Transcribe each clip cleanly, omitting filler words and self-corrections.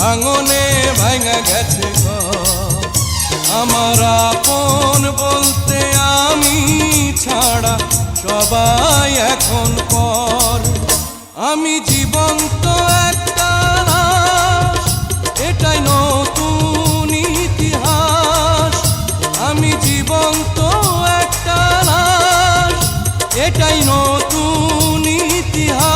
ভাঙনে ভাঙা গেছে ঘর। আমার আপন বলতে আমি ছাড়া সবাই এখন পর। আমি জীবন্ত একটা লাশ, এটাই নতুন ইতিহাস। আমি জীবন্ত একটা লাশ, এটাই নতুন ইতিহাস।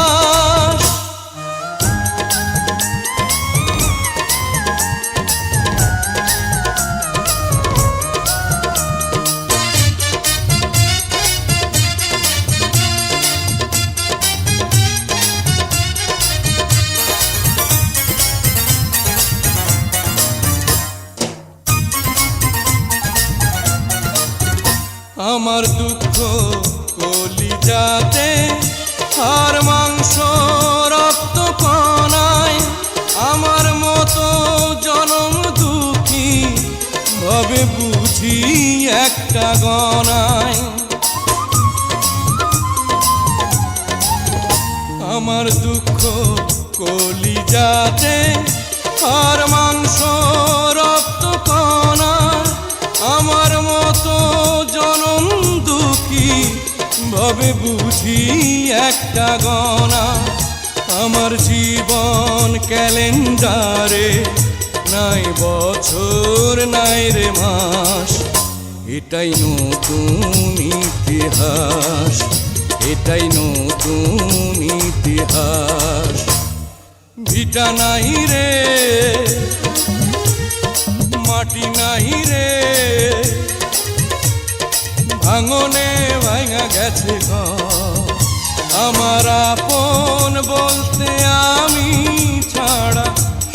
আমার দুঃখ কলিজাতে, আর মাংস রক্ত কণায়। আমার মতো জনম দুঃখী ভাবে বুঝি একটা গণায়। আমার দুঃখ কলিজাতে, আর মাংস রক্ত কণায়। আমার মতো জনম দুঃখী ভাবে বুঝি একটা গণা। আমার জীবন ক্যালেন্ডারে নাই বছর নাই রে মাস, এটাই নতুন ইতিহাস, এটাই নতুন ইতিহাস। ভিটা নাই রে, মাটি নাই রে, ভাঙনে ভাঙা গেছে ঘর। আমার আপন বলতে আমি ছাড়া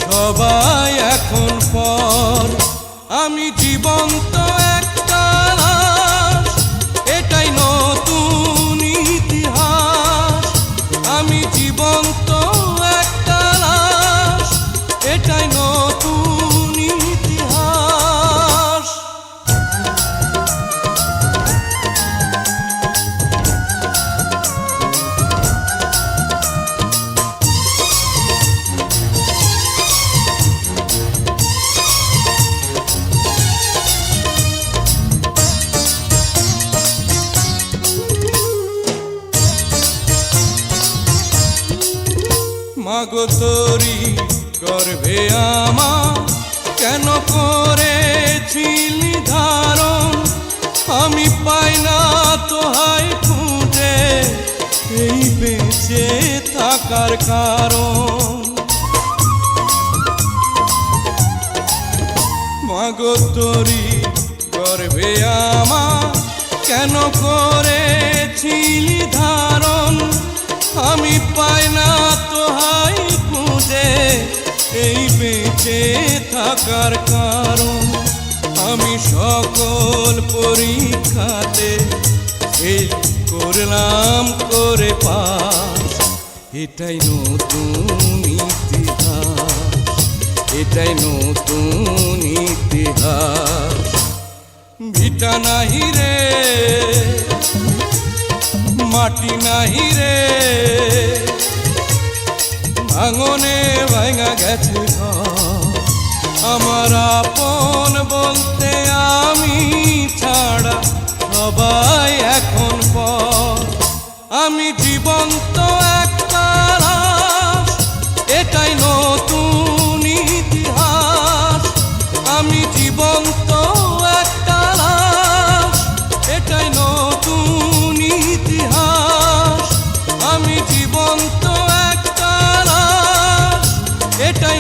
সবাই এখন পর। আমি জীবন্ত একটা লাশ, এটাই নতুন ইতিহাস। আমি জীবন্ত একটা লাশ, এটাই নতুন ইতিহাস। মাগো তোরি গর্ভে আমার কেন করেছিলি ধারণ? আমি পাই না তোহাই খুঁজে এই বেঁচে থাকার কারণ। মাগো তোরি গর্ভে আমার কেন করেছিলি ধারণ? আমি পাই না তোহাই খুঁজে এই বেঁচে থাকার কারণ। আমি সকল পরীক্ষাতে ফেল করলাম করে পাস, এটাই নতুন ইতিহাস, এটাই নতুন ইতিহাস। ভিটা নাহি রে, মাটি নাহি রে, ভাঙনে ভাঙা গেছে ঘর। আমার আপন বলতে আমি ছাড়া সবাই এখন পর। আমি জীবন্ত একটা লাশ, এটাই নতুন ইতিহাস। আমি জীবন্ত একটা লাশ, এটাই নতুন ইতিহাস। আমি জীবন্ত একটা লাশ, এটাই